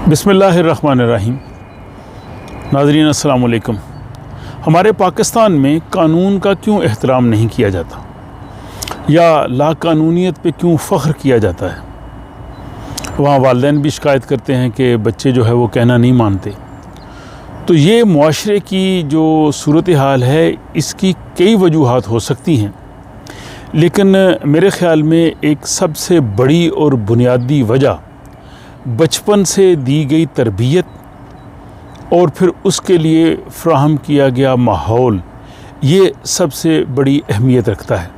बिस्मिल्लाहिर्रहमानिर्रहीम। नाज़रीन अस्सलाम वालेकुम। हमारे पाकिस्तान में कानून का क्यों एहतराम नहीं किया जाता या लाकानूनियत पे क्यों फ़ख्र किया जाता है? वहाँ वालिदैन भी शिकायत करते हैं कि बच्चे जो है वो कहना नहीं मानते। तो ये मुआशरे की जो सूरत हाल है इसकी कई वजूहात हो सकती हैं, लेकिन मेरे ख़्याल में एक सबसे बड़ी और बुनियादी वजह बचपन से दी गई तरबियत और फिर उसके लिए फ़राहम किया गया माहौल, ये सबसे बड़ी अहमियत रखता है।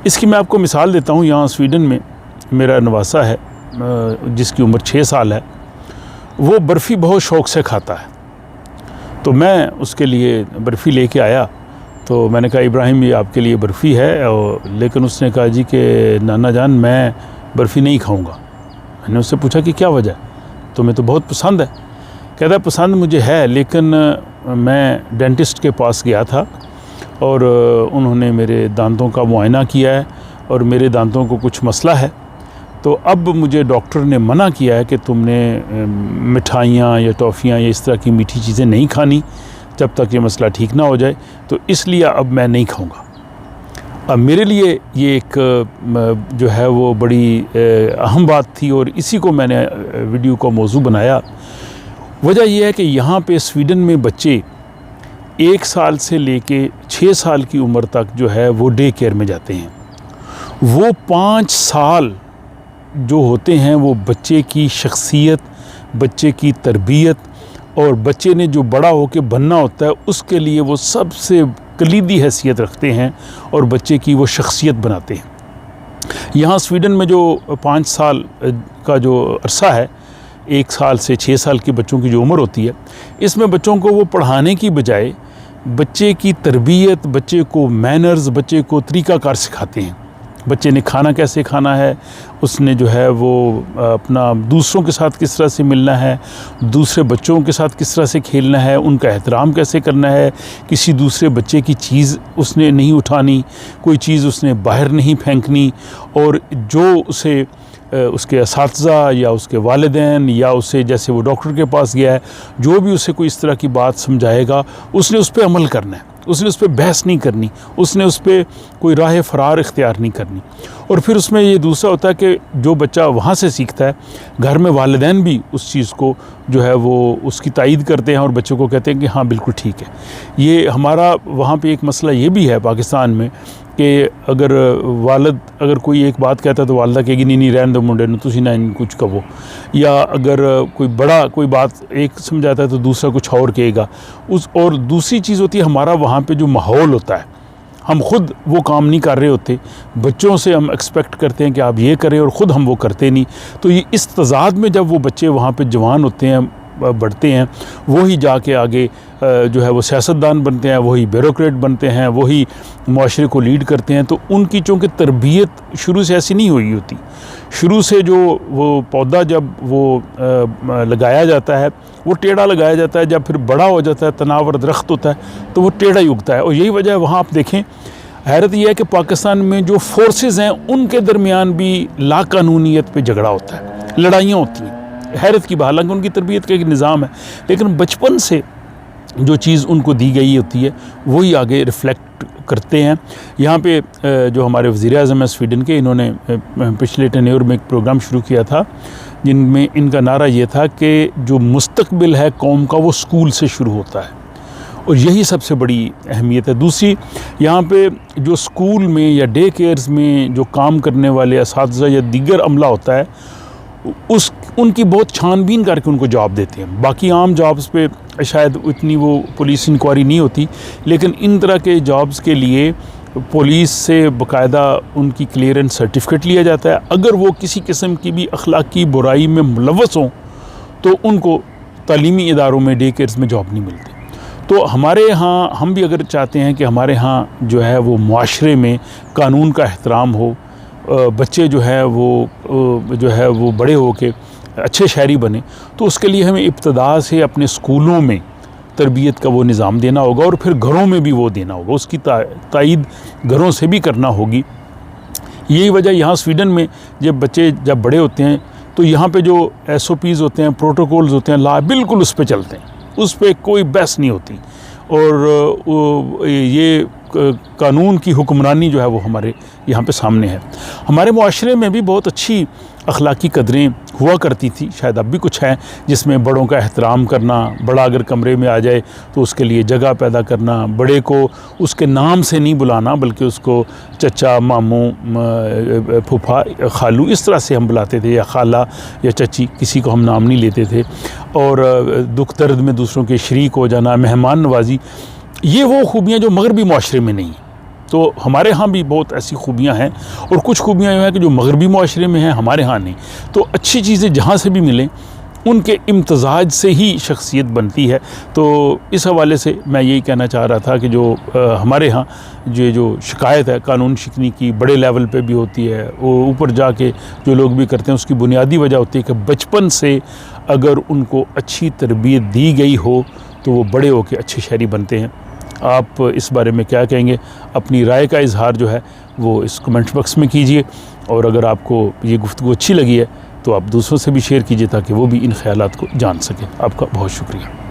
इसकी मैं आपको मिसाल देता हूँ। यहाँ स्वीडन में मेरा नवासा है जिसकी उम्र 6 साल है। वो बर्फ़ी बहुत शौक़ से खाता है, तो मैं उसके लिए बर्फ़ी लेके आया। तो मैंने कहा इब्राहिम ये आपके लिए बर्फ़ी है, और लेकिन उसने कहा जी कि नाना जान मैं बर्फ़ी नहीं खाऊंगा। मैंने उससे पूछा कि क्या वजह? तुम्हें तो बहुत पसंद है। कहता पसंद मुझे है, लेकिन मैं डेंटिस्ट के पास गया था और उन्होंने मेरे दांतों का मुआयना किया है और मेरे दांतों को कुछ मसला है। तो अब मुझे डॉक्टर ने मना किया है कि तुमने मिठाइयाँ या टॉफ़ियाँ या इस तरह की मीठी चीज़ें नहीं खानी जब तक ये मसला ठीक ना हो जाए, तो इसलिए अब मैं नहीं खाऊंगा। अब मेरे लिए ये एक जो है वो बड़ी अहम बात थी और इसी को मैंने वीडियो का मौजू बनाया। वजह यह है कि यहाँ पे स्वीडन में बच्चे 1 साल से लेके 6 साल की उम्र तक जो है वो डे केयर में जाते हैं। वो 5 साल जो होते हैं वो बच्चे की शख्सियत, बच्चे की तरबियत और बच्चे ने जो बड़ा होकर बनना होता है उसके लिए वो सबसे कलीदी हैसियत रखते हैं और बच्चे की वो शख्सियत बनाते हैं। यहाँ स्वीडन में जो 5 साल का जो अरसा है, 1 साल से 6 साल के बच्चों की जो उम्र होती है, इसमें बच्चों को वो पढ़ाने की बजाय बच्चे की तरबियत, बच्चे को मैनर्स, बच्चे को तरीक़ाकार सिखाते हैं। बच्चे ने खाना कैसे खाना है, उसने जो है वो अपना दूसरों के साथ किस तरह से मिलना है, दूसरे बच्चों के साथ किस तरह से खेलना है, उनका एहतराम कैसे करना है, किसी दूसरे बच्चे की चीज़ उसने नहीं उठानी, कोई चीज़ उसने बाहर नहीं फेंकनी, और जो उसे उसके असातिज़ा या उसके वालिदैन या उसे जैसे वो डॉक्टर के पास गया है, जो भी उसे कोई इस तरह की बात समझाएगा उसने उस पर अमल करना है, उसने उस पर बहस नहीं करनी, उसने उस पर कोई राह फ़रार इख्तियार नहीं करनी। और फिर उसमें ये दूसरा होता है कि जो बच्चा वहाँ से सीखता है, घर में वालिदैन भी उस चीज़ को जो है वो उसकी तायीद करते हैं और बच्चों को कहते हैं कि हाँ बिल्कुल ठीक है। ये हमारा वहाँ पे एक मसला ये भी है पाकिस्तान में कि अगर वालिद अगर कोई एक बात कहता है तो वालिदा कहेगी नहीं नहीं रहने दो मुंडे ने, तुसी ना कुछ कहो। या अगर कोई बड़ा कोई बात एक समझाता है तो दूसरा कुछ और कहेगा। और दूसरी चीज़ होती है हमारा वहाँ पे जो माहौल होता है, हम ख़ुद वो काम नहीं कर रहे होते, बच्चों से हम एक्सपेक्ट करते हैं कि आप ये करें और ख़ुद हम वो करते नहीं। तो ये इस तज़ाद में जब वो बच्चे वहाँ पे जवान होते हैं, बढ़ते हैं, वही जाके आगे जो है वो सियासतदान बनते हैं, वही ब्यूरोक्रेट बनते हैं, वही मुआशरे को लीड करते हैं। तो उनकी चूँकि तरबियत शुरू से ऐसी नहीं हुई होती, शुरू से जो वो पौधा जब वो लगाया जाता है वो टेढ़ा लगाया जाता है, जब फिर बड़ा हो जाता है, तनावर दरख्त होता है तो वो टेढ़ा ही उगता है। और यही वजह है वहाँ आप देखें, हैरत यह है कि पाकिस्तान में जो फोर्सेस हैं उनके दरमियान भी लाकानूनियत पे झगड़ा होता है, लड़ाइयाँ होती हैं। हैरत की बात, हालांकि उनकी तरबियत का एक निज़ाम है, लेकिन बचपन से जो चीज़ उनको दी गई होती है वही आगे रिफ़्लेक्ट करते हैं। यहाँ पे जो हमारे वज़ीर-ए-आज़म हैं स्वीडन के, इन्होंने पिछले टेन्योर में एक प्रोग्राम शुरू किया था जिनमें इनका नारा ये था कि जो मुस्तक़बिल है कौम का वो स्कूल से शुरू होता है, और यही सबसे बड़ी अहमियत है। दूसरी, यहाँ पे जो स्कूल में या डे केयर्स में जो काम करने वाले असातिज़ा या दीगर अमला होता है उनकी बहुत छानबीन करके उनको जॉब देते हैं। बाकी आम जॉब्स पे शायद इतनी वो पुलिस इंक्वायरी नहीं होती, लेकिन इन तरह के जॉब्स के लिए पुलिस से बाकायदा उनकी क्लियरेंस सर्टिफिकेट लिया जाता है। अगर वो किसी किस्म की भी अखलाकी बुराई में मुलव्वस हों तो उनको तालीमी इदारों में डे केयर्स में जॉब नहीं मिलती। तो हमारे यहाँ हम भी अगर चाहते हैं कि हमारे यहाँ जो है वो मुआशरे में कानून का एहतराम हो, बच्चे जो है वो बड़े हो के अच्छे शहरी बने, तो उसके लिए हमें इब्तदा से अपने स्कूलों में तरबियत का वो निज़ाम देना होगा और फिर घरों में भी वो देना होगा, उसकी तायीद घरों से भी करना होगी। यही वजह यहाँ स्वीडन में जब बच्चे जब बड़े होते हैं तो यहाँ पे जो SOPs होते हैं, प्रोटोकॉल्स होते हैं, ला बिल्कुल उस पर चलते हैं, उस पर कोई बहस नहीं होती। और ये कानून की हुक्मरानी जो है वो हमारे यहाँ पे सामने है। हमारे मुआशरे में भी बहुत अच्छी अखलाकी कदरें हुआ करती थी, शायद अब भी कुछ हैं, जिसमें बड़ों का एहतराम करना, बड़ा अगर कमरे में आ जाए तो उसके लिए जगह पैदा करना, बड़े को उसके नाम से नहीं बुलाना बल्कि उसको चचा, मामू, फूफा, खालू इस तरह से हम बुलाते थे, या खाला या चची, किसी को हम नाम नहीं लेते थे। और दुख दर्द में दूसरों के शरीक हो जाना, मेहमान नवाजी, ये वो खूबियाँ जो मगरबी मुआशरे में नहीं। तो हमारे यहाँ भी बहुत ऐसी खूबियाँ हैं, और कुछ खूबियाँ जो हैं कि जो मगरबी मुआशरे में हैं, हमारे यहाँ नहीं। तो अच्छी चीज़ें जहाँ से भी मिलें उनके इम्तज़ाज से ही शख्सियत बनती है। तो इस हवाले से मैं यही कहना चाह रहा था कि जो हमारे यहाँ जो शिकायत है कानून शिकनी की, बड़े लेवल पे भी होती है, वो ऊपर जाके जो लोग भी करते हैं, उसकी बुनियादी वजह होती है कि बचपन से अगर उनको अच्छी तरबियत दी गई हो तो वो बड़े होकर अच्छे शहरी बनते हैं। आप इस बारे में क्या कहेंगे? अपनी राय का इजहार जो है वो इस कमेंट बॉक्स में कीजिए, और अगर आपको ये गुफ्तगू अच्छी लगी है तो आप दूसरों से भी शेयर कीजिए ताकि वो भी इन ख्यालात को जान सकें। आपका बहुत शुक्रिया।